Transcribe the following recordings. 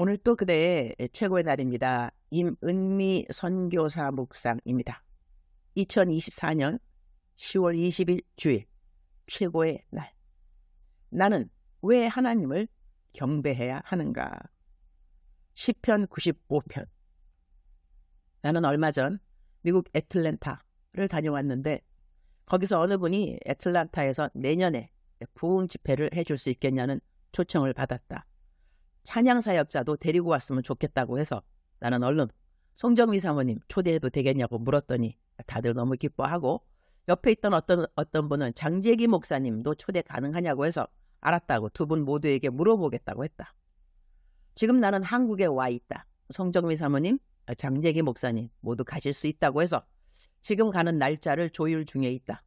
오늘 또 그대의 최고의 날입니다. 임은미 선교사 묵상입니다. 2024년 10월 20일 주일 최고의 날. 나는 왜 하나님을 경배해야 하는가? 시편 95편. 나는 얼마 전 미국 애틀랜타를 다녀왔는데 거기서 어느 분이 애틀랜타에서 내년에 부흥 집회를 해줄 수 있겠냐는 초청을 받았다. 찬양 사역자도 데리고 왔으면 좋겠다고 해서 나는 얼른 송정미 사모님 초대해도 되겠냐고 물었더니 다들 너무 기뻐하고, 옆에 있던 어떤 분은 장재기 목사님도 초대 가능하냐고 해서 알았다고 두 분 모두에게 물어보겠다고 했다. 지금 나는 한국에 와 있다. 송정미 사모님, 장재기 목사님 모두 가실 수 있다고 해서 지금 가는 날짜를 조율 중에 있다.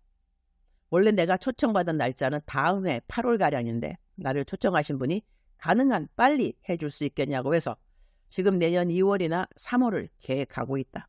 원래 내가 초청받은 날짜는 다음 해 8월가량인데 나를 초청하신 분이 가능한 빨리 해줄 수 있겠냐고 해서 지금 내년 2월이나 3월을 계획하고 있다.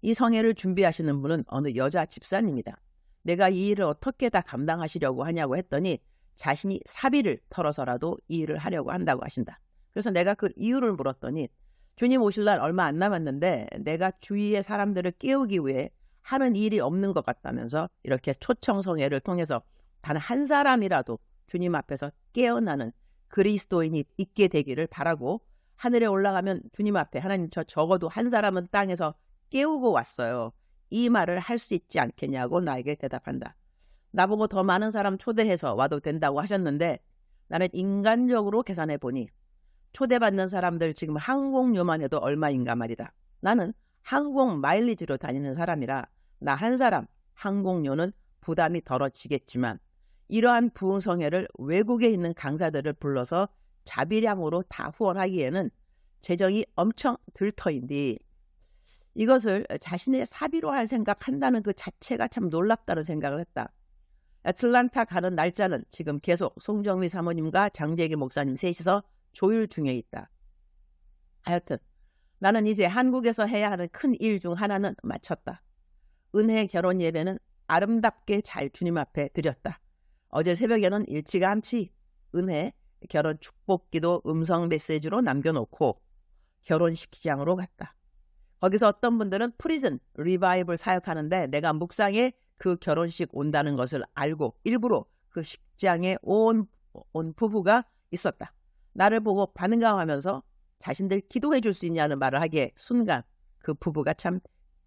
이 성회를 준비하시는 분은 어느 여자 집사님이다. 내가 이 일을 어떻게 다 감당하시려고 하냐고 했더니 자신이 사비를 털어서라도 이 일을 하려고 한다고 하신다. 그래서 내가 그 이유를 물었더니 주님 오실 날 얼마 안 남았는데 내가 주위의 사람들을 깨우기 위해 하는 일이 없는 것 같다면서 이렇게 초청 성회를 통해서 단 한 사람이라도 주님 앞에서 깨어나는 그리스도인이 있게 되기를 바라고, 하늘에 올라가면 주님 앞에 하나님 저 적어도 한 사람은 땅에서 깨우고 왔어요. 이 말을 할 수 있지 않겠냐고 나에게 대답한다. 나보고 더 많은 사람 초대해서 와도 된다고 하셨는데 나는 인간적으로 계산해 보니 초대받는 사람들 지금 항공료만 해도 얼마인가 말이다. 나는 항공 마일리지로 다니는 사람이라 나 한 사람 항공료는 부담이 덜어지겠지만 이러한 부흥성회를 외국에 있는 강사들을 불러서 자비량으로 다 후원하기에는 재정이 엄청 들 터인데 이것을 자신의 사비로 할 생각한다는 그 자체가 참 놀랍다는 생각을 했다. 애틀랜타 가는 날짜는 지금 계속 송정미 사모님과 장재기 목사님 셋이서 조율 중에 있다. 하여튼 나는 이제 한국에서 해야 하는 큰 일 중 하나는 마쳤다. 은혜 결혼 예배는 아름답게 잘 주님 앞에 드렸다. 어제 새벽에는 일찌감치 은혜 결혼 축복기도 음성 메시지로 남겨놓고 결혼식장으로 갔다. 거기서 어떤 분들은 프리즌 리바이벌 사역하는데 내가 묵상에 그 결혼식 온다는 것을 알고 일부러 그 식장에 온 부부가 있었다. 나를 보고 반가워하면서 자신들 기도해 줄 수 있냐는 말을 하기에 순간 그 부부가 참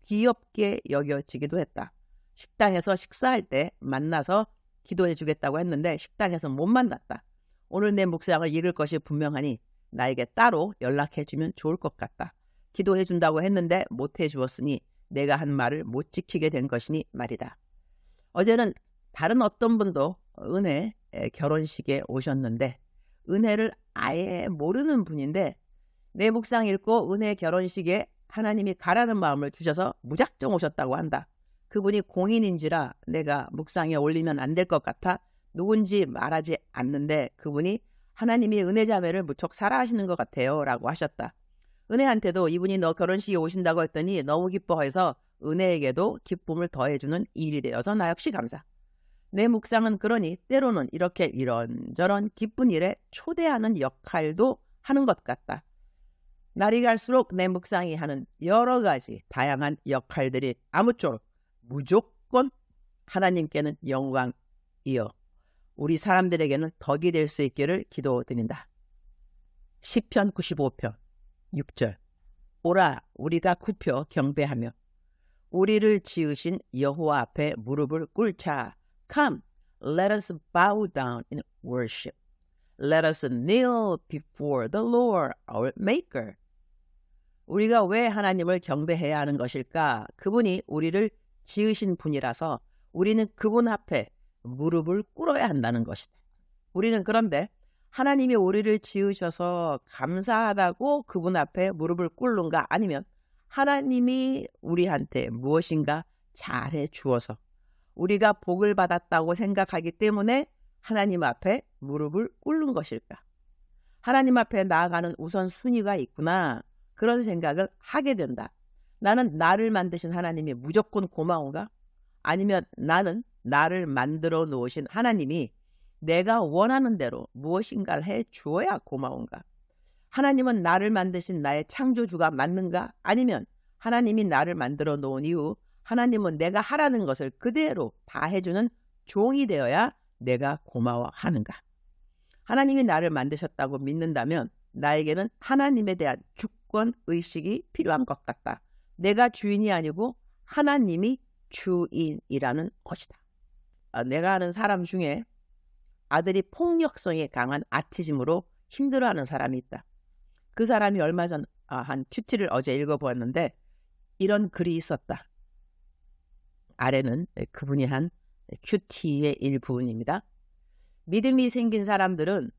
귀엽게 여겨지기도 했다. 식당에서 식사할 때 만나서 기도해 주겠다고 했는데 식당에서 못 만났다. 오늘 내 묵상을 읽을 것이 분명하니 나에게 따로 연락해 주면 좋을 것 같다. 기도해 준다고 했는데 못 해 주었으니 내가 한 말을 못 지키게 된 것이니 말이다. 어제는 다른 어떤 분도 은혜 결혼식에 오셨는데 은혜를 아예 모르는 분인데 내 묵상 읽고 은혜 결혼식에 하나님이 가라는 마음을 주셔서 무작정 오셨다고 한다. 그분이 공인인지라 내가 묵상에 올리면 안 될 것 같아 누군지 말하지 않는데 그분이 하나님이 은혜 자매를 무척 사랑하시는 것 같아요 라고 하셨다. 은혜한테도 이분이 너 결혼식에 오신다고 했더니 너무 기뻐해서 은혜에게도 기쁨을 더해주는 일이 되어서 나 역시 감사. 내 묵상은 그러니 때로는 이렇게 이런저런 기쁜 일에 초대하는 역할도 하는 것 같다. 날이 갈수록 내 묵상이 하는 여러 가지 다양한 역할들이 아무쪼록 무조건 하나님께는 영광이요 우리 사람들에게는 덕이 될 수 있기를 기도드린다. 시편 95편 6절. 오라 우리가 굽혀 경배하며 우리를 지으신 여호와 앞에 무릎을 꿇자. Come, let us bow down in worship. Let us kneel before the Lord our Maker. 우리가 왜 하나님을 경배해야 하는 것일까? 그분이 우리를 지으신 분이라서 우리는 그분 앞에 무릎을 꿇어야 한다는 것이다. 우리는 그런데 하나님이 우리를 지으셔서 감사하다고 그분 앞에 무릎을 꿇는가? 아니면 하나님이 우리한테 무엇인가 잘해 주어서 우리가 복을 받았다고 생각하기 때문에 하나님 앞에 무릎을 꿇는 것일까? 하나님 앞에 나아가는 우선순위가 있구나. 그런 생각을 하게 된다. 나는 나를 만드신 하나님이 무조건 고마운가? 아니면 나는 나를 만들어 놓으신 하나님이 내가 원하는 대로 무엇인가를 해 주어야 고마운가? 하나님은 나를 만드신 나의 창조주가 맞는가? 아니면 하나님이 나를 만들어 놓은 이후 하나님은 내가 하라는 것을 그대로 다 해주는 종이 되어야 내가 고마워하는가? 하나님이 나를 만드셨다고 믿는다면 나에게는 하나님에 대한 주권의식이 필요한 것 같다. 내가 주인이 아니고 하나님이 주인이라는 것이다. 내가 아는 사람 중에 아들이 폭력성이 강한 아티즘으로 힘들어하는 사람이 있다. 그 사람이 얼마 전 한 큐티를 어제 읽어보았는데 이런 글이 있었다. 아래는 그분이 한 큐티의 일부분입니다. 믿음이 생긴 사람들은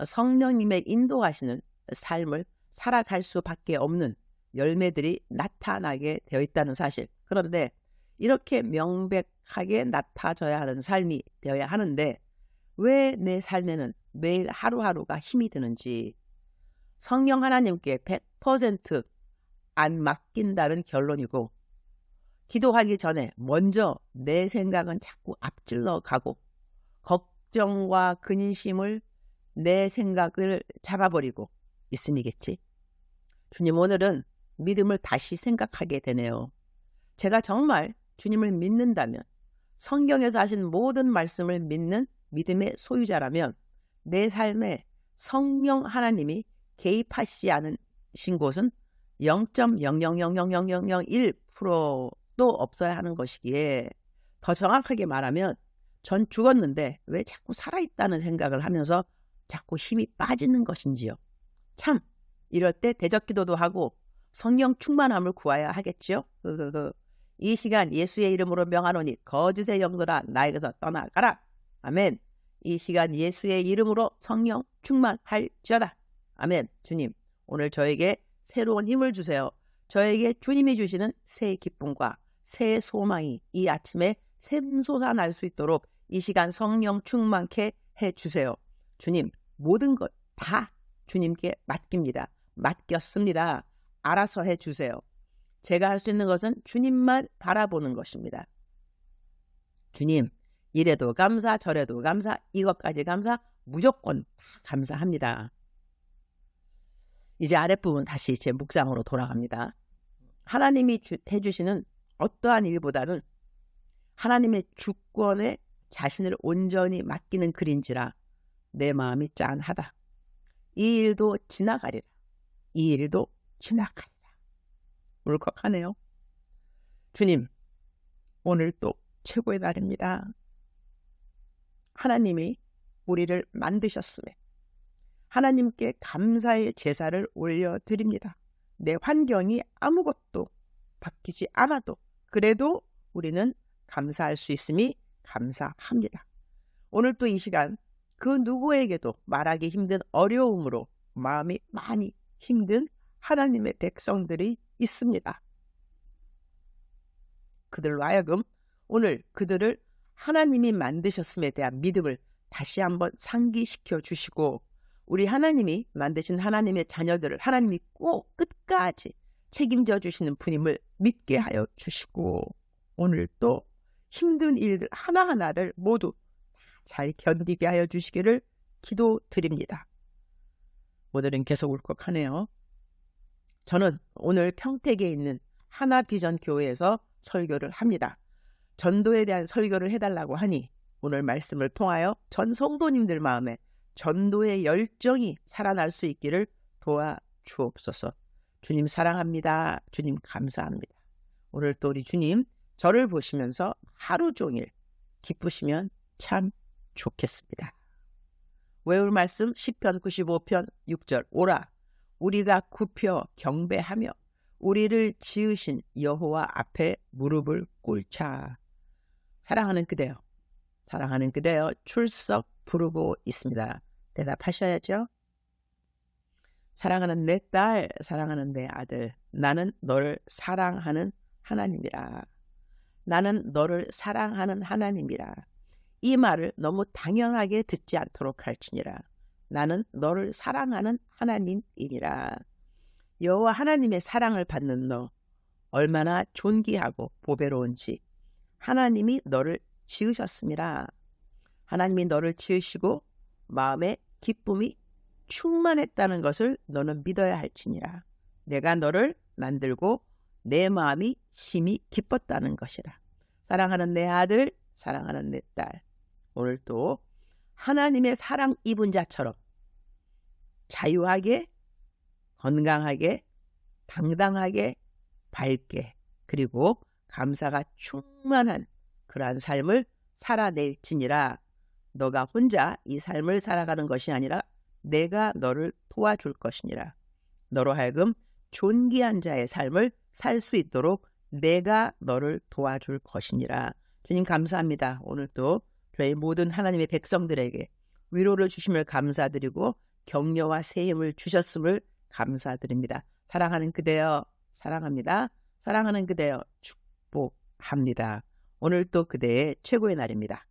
성령님의 인도하시는 삶을 살아갈 수밖에 없는 열매들이 나타나게 되어 있다는 사실. 그런데 이렇게 명백하게 나타져야 하는 삶이 되어야 하는데 왜 내 삶에는 매일 하루하루가 힘이 드는지, 성령 하나님께 100% 안 맡긴다는 결론이고, 기도하기 전에 먼저 내 생각은 자꾸 앞질러 가고, 걱정과 근심을 내 생각을 잡아버리고 있음이겠지. 주님, 오늘은 믿음을 다시 생각하게 되네요. 제가 정말 주님을 믿는다면, 성경에서 하신 모든 말씀을 믿는 믿음의 소유자라면 내 삶에 성령 하나님이 개입하시지 않으신 곳은 0.0000001%도 없어야 하는 것이기에, 더 정확하게 말하면 전 죽었는데 왜 자꾸 살아있다는 생각을 하면서 자꾸 힘이 빠지는 것인지요. 참 이럴 때 대적기도도 하고 성령 충만함을 구해야 하겠지요. 이 시간 예수의 이름으로 명하노니 거짓의 영들아 나에게서 떠나가라. 아멘. 이 시간 예수의 이름으로 성령 충만할지어다. 아멘. 주님, 오늘 저에게 새로운 힘을 주세요. 저에게 주님이 주시는 새 기쁨과 새 소망이 이 아침에 샘솟아날 수 있도록 이 시간 성령 충만케 해주세요. 주님, 모든 것 다 주님께 맡깁니다. 맡겼습니다. 알아서 해주세요. 제가 할 수 있는 것은 주님만 바라보는 것입니다. 주님, 이래도 감사, 저래도 감사, 이것까지 감사, 무조건 다 감사합니다. 이제 아랫부분 다시 제 묵상으로 돌아갑니다. 하나님이 해주시는 어떠한 일보다는 하나님의 주권에 자신을 온전히 맡기는 글인지라 내 마음이 짠하다. 이 일도 지나가리라. 이 일도 지나가리라. 울컥하네요. 주님, 오늘 또 최고의 날입니다. 하나님이 우리를 만드셨음에 하나님께 감사의 제사를 올려드립니다. 내 환경이 아무것도 바뀌지 않아도 그래도 우리는 감사할 수 있음이 감사합니다. 오늘 또 이 시간 그 누구에게도 말하기 힘든 어려움으로 마음이 많이 힘든 하나님의 백성들이 있습니다. 그들로 하여금 오늘 그들을 하나님이 만드셨음에 대한 믿음을 다시 한번 상기시켜 주시고, 우리 하나님이 만드신 하나님의 자녀들을 하나님이 꼭 끝까지 책임져 주시는 분임을 믿게 하여 주시고, 오늘 또 힘든 일들 하나하나를 모두 잘 견디게 하여 주시기를 기도드립니다. 오늘은 계속 울컥하네요. 저는 오늘 평택에 있는 하나비전 교회에서 설교를 합니다. 전도에 대한 설교를 해달라고 하니 오늘 말씀을 통하여 전 성도님들 마음에 전도의 열정이 살아날 수 있기를 도와주옵소서. 주님 사랑합니다. 주님 감사합니다. 오늘 또 우리 주님 저를 보시면서 하루 종일 기쁘시면 참 좋겠습니다. 외울 말씀 시편 95편 6절. 오라 우리가 굽혀 경배하며 우리를 지으신 여호와 앞에 무릎을 꿇자. 사랑하는 그대여, 사랑하는 그대여 출석 부르고 있습니다. 대답하셔야죠. 사랑하는 내 딸, 사랑하는 내 아들, 나는 너를 사랑하는 하나님이라. 나는 너를 사랑하는 하나님이라. 이 말을 너무 당연하게 듣지 않도록 할지니라. 나는 너를 사랑하는 하나님이니라. 여호와 하나님의 사랑을 받는 너 얼마나 존귀하고 보배로운지. 하나님이 너를 지으셨습니다. 하나님이 너를 지으시고 마음에 기쁨이 충만했다는 것을 너는 믿어야 할지니라. 내가 너를 만들고 내 마음이 심히 기뻤다는 것이라. 사랑하는 내 아들, 사랑하는 내 딸, 오늘 또 하나님의 사랑 입은 자처럼 자유하게, 건강하게, 당당하게, 밝게, 그리고 감사가 충만한 그러한 삶을 살아낼지니라. 너가 혼자 이 삶을 살아가는 것이 아니라 내가 너를 도와줄 것이니라. 너로 하여금 존귀한 자의 삶을 살 수 있도록 내가 너를 도와줄 것이니라. 주님 감사합니다. 오늘 또 저희 모든 하나님의 백성들에게 위로를 주심을 감사드리고 격려와 새 힘을 주셨음을 감사드립니다. 사랑하는 그대여 사랑합니다. 사랑하는 그대여 축복합니다. 오늘 또 그대의 최고의 날입니다.